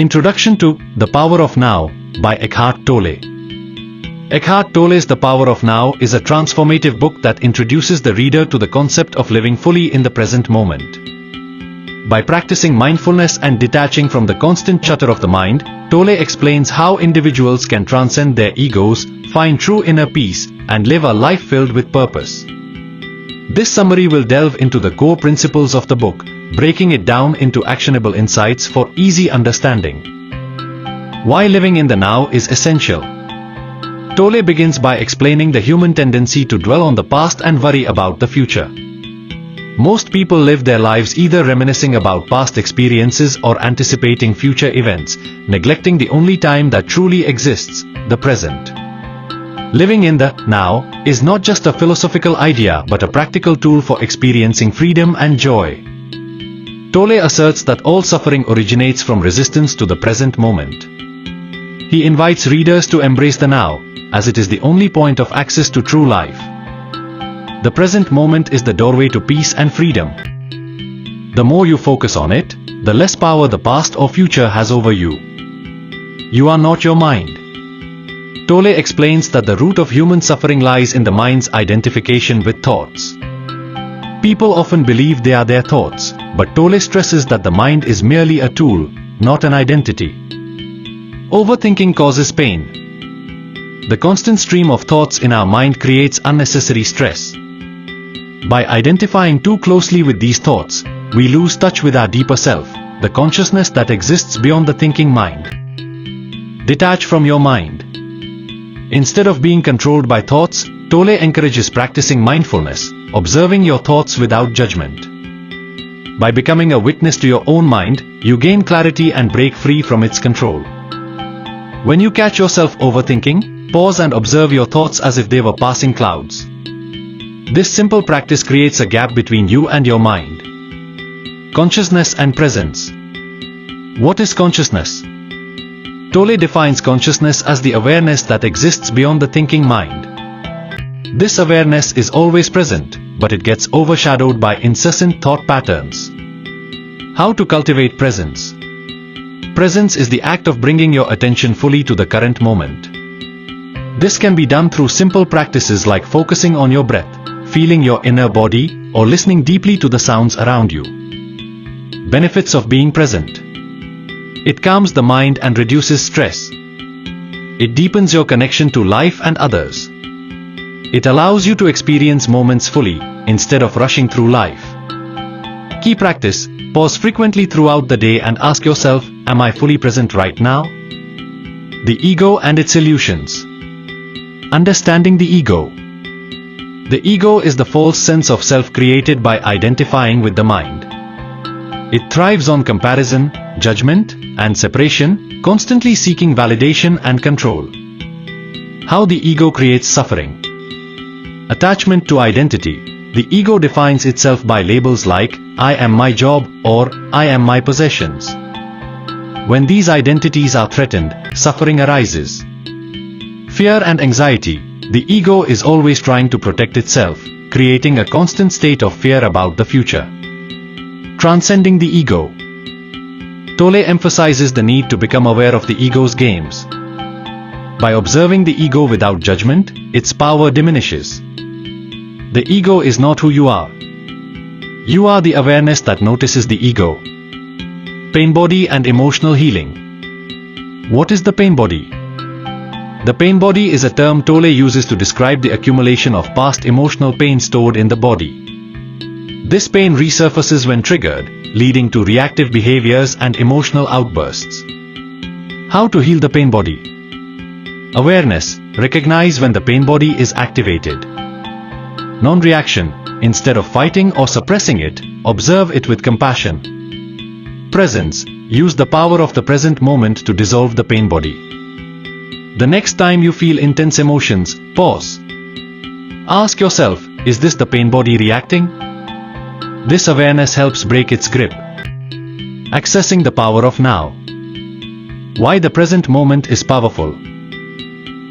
Introduction to The Power of Now by Eckhart Tolle. Eckhart Tolle's The Power of Now is a transformative book that introduces the reader to the concept of living fully in the present moment. By practicing mindfulness and detaching from the constant chatter of the mind, Tolle explains how individuals can transcend their egos, find true inner peace, and live a life filled with purpose. This summary will delve into the core principles of the book, breaking it down into actionable insights for easy understanding. Why living in the now is essential. Tolle begins by explaining the human tendency to dwell on the past and worry about the future. Most people live their lives either reminiscing about past experiences or anticipating future events, neglecting the only time that truly exists, the present. Living in the now is not just a philosophical idea but a practical tool for experiencing freedom and joy. Tolle asserts that all suffering originates from resistance to the present moment. He invites readers to embrace the now, as it is the only point of access to true life. The present moment is the doorway to peace and freedom. The more you focus on it, the less power the past or future has over you. You are not your mind. Tolle explains that the root of human suffering lies in the mind's identification with thoughts. People often believe they are their thoughts, but Tolle stresses that the mind is merely a tool, not an identity. Overthinking causes pain. The constant stream of thoughts in our mind creates unnecessary stress. By identifying too closely with these thoughts, we lose touch with our deeper self, the consciousness that exists beyond the thinking mind. Detach from your mind. Instead of being controlled by thoughts, Tolle encourages practicing mindfulness, observing your thoughts without judgment. By becoming a witness to your own mind, you gain clarity and break free from its control. When you catch yourself overthinking, pause and observe your thoughts as if they were passing clouds. This simple practice creates a gap between you and your mind. Consciousness and presence. What is consciousness? Tolle defines consciousness as the awareness that exists beyond the thinking mind. This awareness is always present, but it gets overshadowed by incessant thought patterns. How to cultivate presence? Presence is the act of bringing your attention fully to the current moment. This can be done through simple practices like focusing on your breath, feeling your inner body, or listening deeply to the sounds around you. Benefits of being present. It calms the mind and reduces stress. It deepens your connection to life and others. It allows you to experience moments fully, instead of rushing through life. Key practice: pause frequently throughout the day and ask yourself, am I fully present right now? The ego and its illusions. Understanding the ego. The ego is the false sense of self created by identifying with the mind. It thrives on comparison, judgment, and separation, constantly seeking validation and control. How the ego creates suffering. Attachment to identity. The ego defines itself by labels like, I am my job, or I am my possessions. When these identities are threatened, suffering arises. Fear and anxiety. The ego is always trying to protect itself, creating a constant state of fear about the future. Transcending the ego. Tolle emphasizes the need to become aware of the ego's games. By observing the ego without judgment, its power diminishes. The ego is not who you are. You are the awareness that notices the ego. Pain body and emotional healing. What is the pain body? The pain body is a term Tolle uses to describe the accumulation of past emotional pain stored in the body. This pain resurfaces when triggered, leading to reactive behaviors and emotional outbursts. How to heal the pain body? Awareness. Recognize when the pain body is activated. Non-reaction. Instead of fighting or suppressing it, observe it with compassion. Presence. Use the power of the present moment to dissolve the pain body. The next time you feel intense emotions, pause. Ask yourself, is this the pain body reacting? This awareness helps break its grip. Accessing the power of now. Why the present moment is powerful.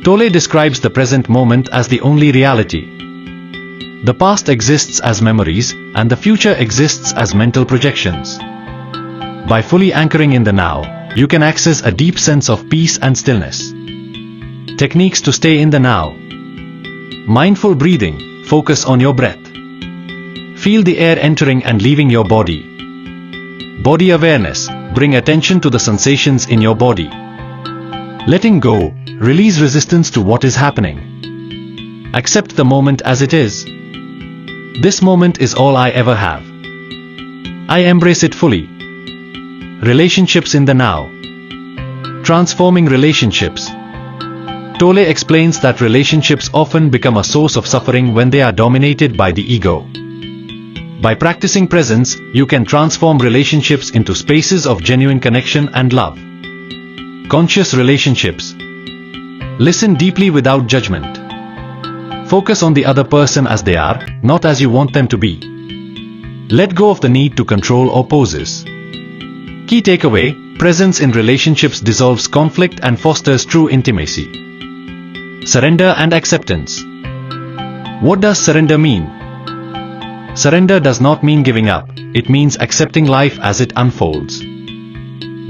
Tolle describes the present moment as the only reality. The past exists as memories, and the future exists as mental projections. By fully anchoring in the now, you can access a deep sense of peace and stillness. Techniques to stay in the now. Mindful breathing, focus on your breath. Feel the air entering and leaving your body. Body awareness, bring attention to the sensations in your body. Letting go, release resistance to what is happening. Accept the moment as it is. This moment is all I ever have. I embrace it fully. Relationships in the now. Transforming relationships. Tolle explains that relationships often become a source of suffering when they are dominated by the ego. By practicing presence, you can transform relationships into spaces of genuine connection and love. Conscious relationships. Listen deeply without judgment. Focus on the other person as they are, not as you want them to be. Let go of the need to control or poses. Key takeaway: presence in relationships dissolves conflict and fosters true intimacy. Surrender and acceptance. What does surrender mean? Surrender does not mean giving up, it means accepting life as it unfolds.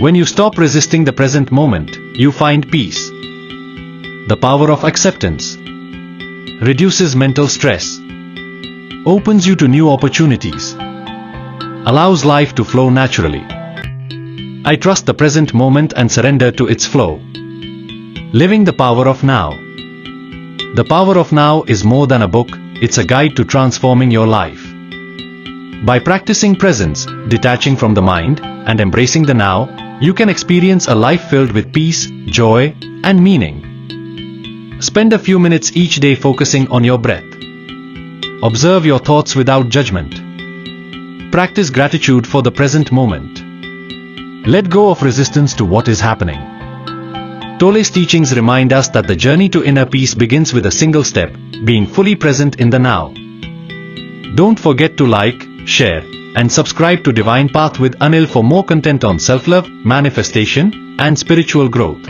When you stop resisting the present moment, you find peace. The power of acceptance. Reduces mental stress. Opens you to new opportunities. Allows life to flow naturally. I trust the present moment and surrender to its flow. Living the power of now. The power of now is more than a book, it's a guide to transforming your life. By practicing presence, detaching from the mind, and embracing the now, you can experience a life filled with peace, joy, and meaning. Spend a few minutes each day focusing on your breath. Observe your thoughts without judgment. Practice gratitude for the present moment. Let go of resistance to what is happening. Tolle's teachings remind us that the journey to inner peace begins with a single step, being fully present in the now. Don't forget to like, share, and subscribe to Divine Path with Anil for more content on self-love, manifestation, and spiritual growth.